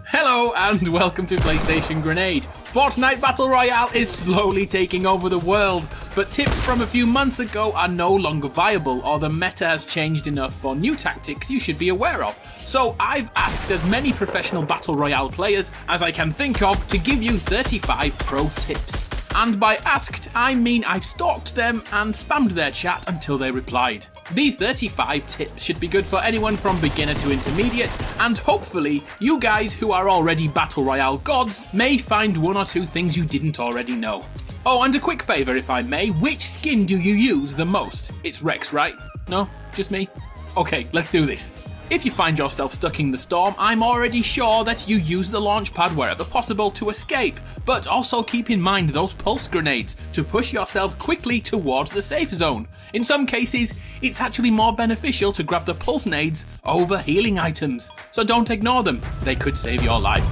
Hello and welcome to PlayStation Grenade. Fortnite Battle Royale is slowly taking over the world, but tips from a few months ago are no longer viable, or the meta has changed enough for new tactics you should be aware of. So I've asked as many professional Battle Royale players as I can think of to give you 35 pro tips. And by asked, I mean I've stalked them and spammed their chat until they replied. These 35 tips should be good for anyone from beginner to intermediate, and hopefully you guys who are already Battle Royale gods may find one or two things you didn't already know. Oh, and a quick favour if I may, which skin do you use the most? It's Rex, right? No? Just me? Okay, let's do this. If you find yourself stuck in the storm, I'm already sure that you use the launch pad wherever possible to escape, but also keep in mind those pulse grenades to push yourself quickly towards the safe zone. In some cases, it's actually more beneficial to grab the pulse nades over healing items, so don't ignore them, they could save your life.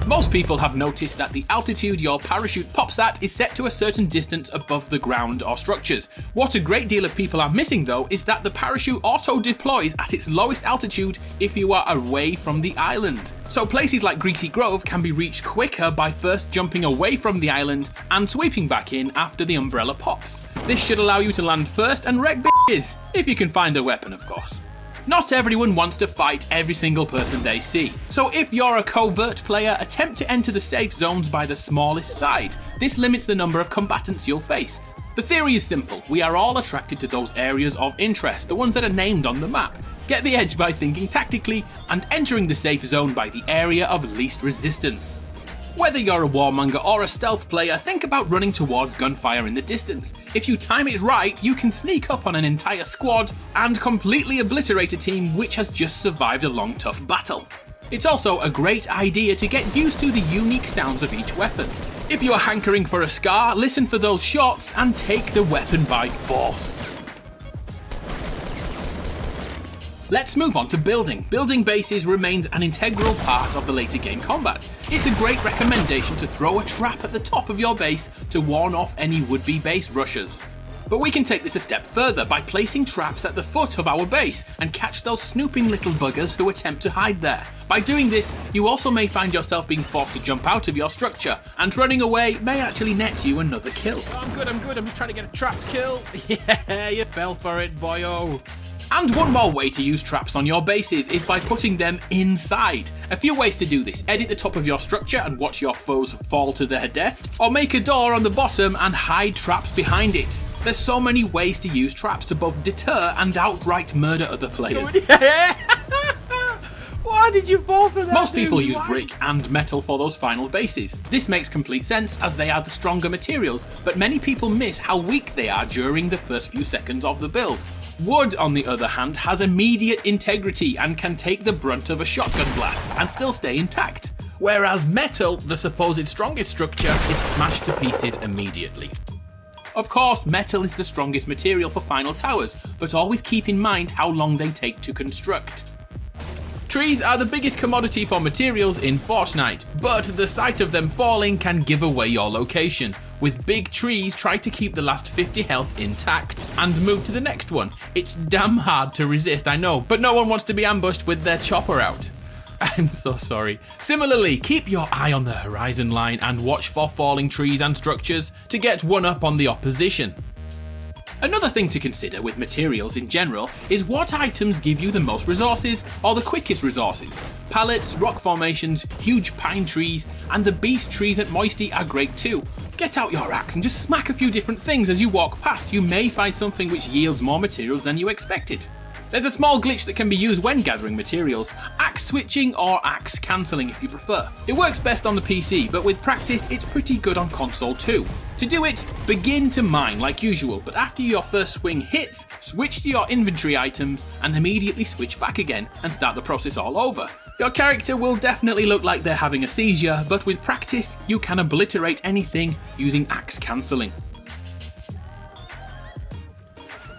Most people have noticed that the altitude your parachute pops at is set to a certain distance above the ground or structures. What a great deal of people are missing though is that the parachute auto-deploys at its lowest altitude if you are away from the island. So places like Greasy Grove can be reached quicker by first jumping away from the island and sweeping back in after the umbrella pops. This should allow you to land first and wreck bitches, if you can find a weapon of course. Not everyone wants to fight every single person they see, so if you're a covert player, attempt to enter the safe zones by the smallest side. This limits the number of combatants you'll face. The theory is simple, we are all attracted to those areas of interest, the ones that are named on the map. Get the edge by thinking tactically and entering the safe zone by the area of least resistance. Whether you're a warmonger or a stealth player, think about running towards gunfire in the distance. If you time it right, you can sneak up on an entire squad and completely obliterate a team which has just survived a long tough battle. It's also a great idea to get used to the unique sounds of each weapon. If you're hankering for a scar, listen for those shots and take the weapon by force. Let's move on to building. Building bases remains an integral part of the later game combat. It's a great recommendation to throw a trap at the top of your base to warn off any would-be base rushers. But we can take this a step further by placing traps at the foot of our base and catch those snooping little buggers who attempt to hide there. By doing this, you also may find yourself being forced to jump out of your structure, and running away may actually net you another kill. Oh, I'm good, I'm just trying to get a trap kill. Yeah, you fell for it, boyo. And one more way to use traps on your bases is by putting them inside. A few ways to do this: edit the top of your structure and watch your foes fall to their death, or make a door on the bottom and hide traps behind it. There's so many ways to use traps to both deter and outright murder other players. Why did you fall for that? Most people use brick and metal for those final bases. This makes complete sense as they are the stronger materials, but many people miss how weak they are during the first few seconds of the build. Wood, on the other hand, has immediate integrity and can take the brunt of a shotgun blast and still stay intact, whereas metal, the supposed strongest structure, is smashed to pieces immediately. Of course, metal is the strongest material for final towers, but always keep in mind how long they take to construct. Trees are the biggest commodity for materials in Fortnite, but the sight of them falling can give away your location. With big trees, try to keep the last 50 health intact and move to the next one. It's damn hard to resist, I know, but no one wants to be ambushed with their chopper out. I'm so sorry. Similarly, keep your eye on the horizon line and watch for falling trees and structures to get one up on the opposition. Another thing to consider with materials in general is what items give you the most resources or the quickest resources. Pallets, rock formations, huge pine trees, and the beast trees at Moisty are great too. Get out your axe and just smack a few different things as you walk past. You may find something which yields more materials than you expected. There's a small glitch that can be used when gathering materials: axe switching or axe cancelling if you prefer. It works best on the PC, but with practice it's pretty good on console too. To do it, begin to mine like usual, but after your first swing hits, switch to your inventory items and immediately switch back again and start the process all over. Your character will definitely look like they're having a seizure, but with practice you can obliterate anything using axe cancelling.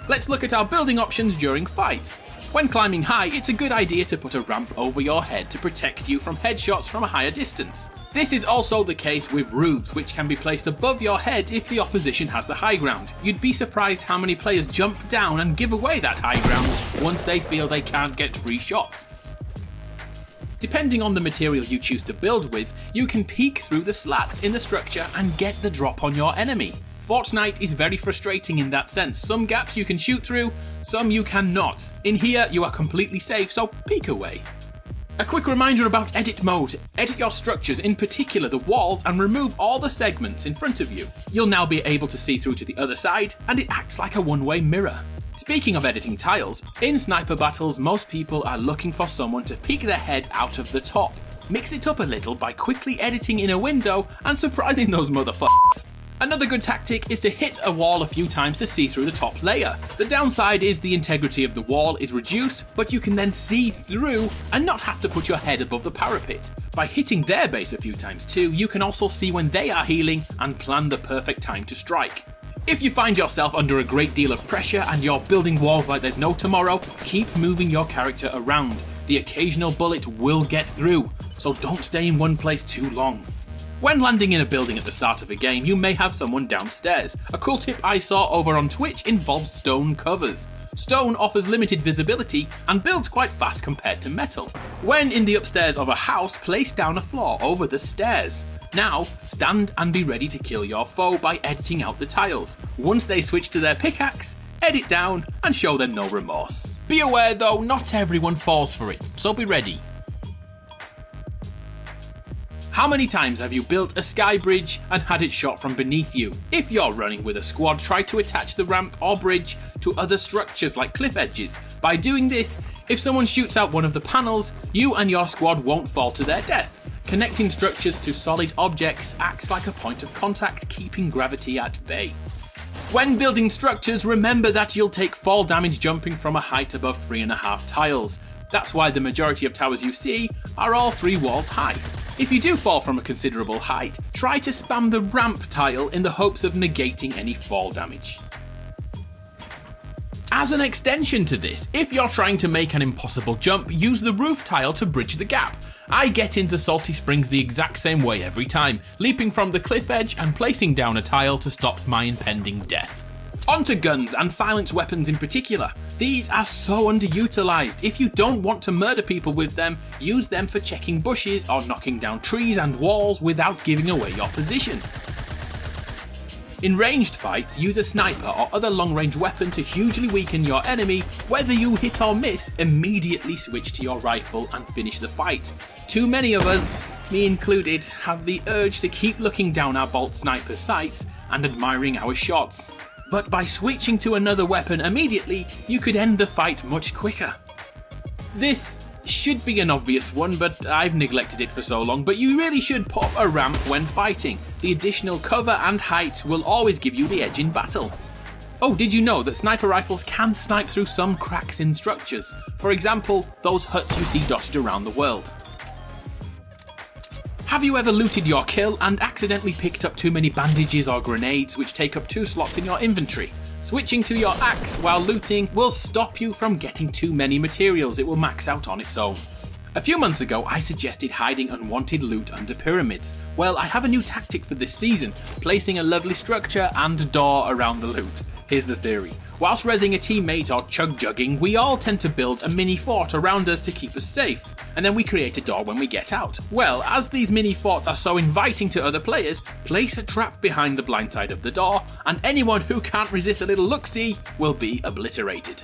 Let's look at our building options during fights. When climbing high, it's a good idea to put a ramp over your head to protect you from headshots from a higher distance. This is also the case with roofs, which can be placed above your head if the opposition has the high ground. You'd be surprised how many players jump down and give away that high ground once they feel they can't get free shots. Depending on the material you choose to build with, you can peek through the slats in the structure and get the drop on your enemy. Fortnite is very frustrating in that sense. Some gaps you can shoot through, some you cannot. In here, you are completely safe, so peek away. A quick reminder about edit mode. Edit your structures, in particular the walls, and remove all the segments in front of you. You'll now be able to see through to the other side, and it acts like a one-way mirror. Speaking of editing tiles, in sniper battles most people are looking for someone to peek their head out of the top. Mix it up a little by quickly editing in a window and surprising those motherfuckers. Another good tactic is to hit a wall a few times to see through the top layer. The downside is the integrity of the wall is reduced, but you can then see through and not have to put your head above the parapet. By hitting their base a few times too, you can also see when they are healing and plan the perfect time to strike. If you find yourself under a great deal of pressure and you're building walls like there's no tomorrow, keep moving your character around. The occasional bullet will get through, so don't stay in one place too long. When landing in a building at the start of a game, you may have someone downstairs. A cool tip I saw over on Twitch involves stone covers. Stone offers limited visibility and builds quite fast compared to metal. When in the upstairs of a house, place down a floor over the stairs. Now, stand and be ready to kill your foe by editing out the tiles. Once they switch to their pickaxe, edit down and show them no remorse. Be aware though, not everyone falls for it, so be ready. How many times have you built a sky bridge and had it shot from beneath you? If you're running with a squad, try to attach the ramp or bridge to other structures like cliff edges. By doing this, if someone shoots out one of the panels, you and your squad won't fall to their death. Connecting structures to solid objects acts like a point of contact, keeping gravity at bay. When building structures, remember that you'll take fall damage jumping from a height above 3.5 tiles. That's why the majority of towers you see are all 3 walls high. If you do fall from a considerable height, try to spam the ramp tile in the hopes of negating any fall damage. As an extension to this, if you're trying to make an impossible jump, use the roof tile to bridge the gap. I get into Salty Springs the exact same way every time, leaping from the cliff edge and placing down a tile to stop my impending death. Onto guns and silenced weapons in particular. These are so underutilized. If you don't want to murder people with them, use them for checking bushes or knocking down trees and walls without giving away your position. In ranged fights, use a sniper or other long-range weapon to hugely weaken your enemy. Whether you hit or miss, immediately switch to your rifle and finish the fight. Too many of us, me included, have the urge to keep looking down our bolt sniper sights and admiring our shots. But by switching to another weapon immediately, you could end the fight much quicker. This should be an obvious one, but I've neglected it for so long, but you really should pop a ramp when fighting. The additional cover and height will always give you the edge in battle. Oh, did you know that sniper rifles can snipe through some cracks in structures? For example, those huts you see dotted around the world. Have you ever looted your kill and accidentally picked up too many bandages or grenades which take up 2 slots in your inventory? Switching to your axe while looting will stop you from getting too many materials. It will max out on its own. A few months ago, I suggested hiding unwanted loot under pyramids. Well, I have a new tactic for this season, placing a lovely structure and door around the loot. Here's the theory. Whilst rezzing a teammate or chug-jugging, we all tend to build a mini fort around us to keep us safe, and then we create a door when we get out. Well, as these mini forts are so inviting to other players, place a trap behind the blind side of the door, and anyone who can't resist a little look-see will be obliterated.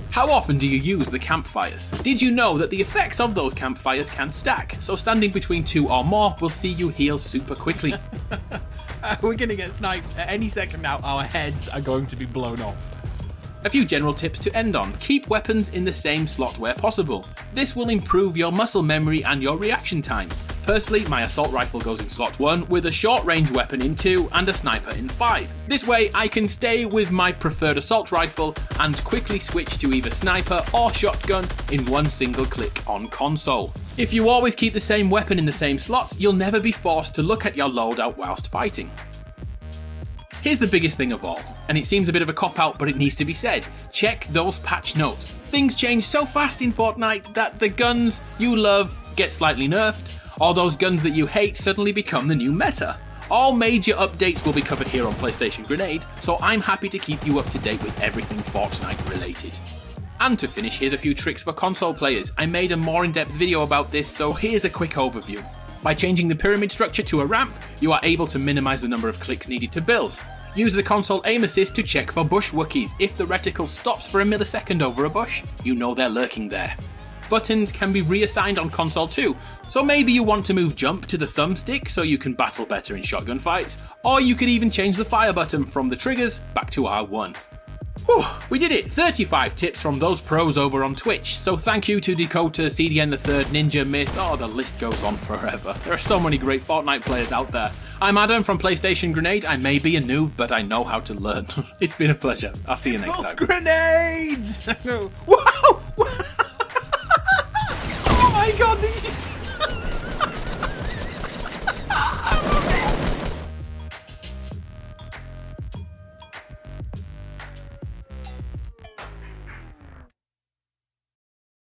How often do you use the campfires? Did you know that the effects of those campfires can stack, so standing between 2 or more will see you heal super quickly? We're gonna get sniped at any second now. Our heads are going to be blown off. A few general tips to end on. Keep weapons in the same slot where possible. This will improve your muscle memory and your reaction times. Personally, my assault rifle goes in slot 1 with a short range weapon in 2 and a sniper in 5. This way I can stay with my preferred assault rifle and quickly switch to either sniper or shotgun in one single click on console. If you always keep the same weapon in the same slots, you'll never be forced to look at your loadout whilst fighting. Here's the biggest thing of all, and it seems a bit of a cop-out, but it needs to be said. Check those patch notes. Things change so fast in Fortnite that the guns you love get slightly nerfed, or those guns that you hate suddenly become the new meta. All major updates will be covered here on PlayStation Grenade, so I'm happy to keep you up to date with everything Fortnite related. And to finish, here's a few tricks for console players. I made a more in-depth video about this, so here's a quick overview. By changing the pyramid structure to a ramp, you are able to minimize the number of clicks needed to build. Use the console aim assist to check for bush Wookiees. If the reticle stops for a millisecond over a bush, you know they're lurking there. Buttons can be reassigned on console too, so maybe you want to move jump to the thumbstick so you can battle better in shotgun fights, or you could even change the fire button from the triggers back to R1. Whew, we did it! 35 tips from those pros over on Twitch, so thank you to Dakota, CDN the Third, Ninja, Myth, the list goes on forever. There are so many great Fortnite players out there. I'm Adam from PlayStation Grenade. I may be a noob, but I know how to learn. It's been a pleasure. I'll see you next time. Grenades!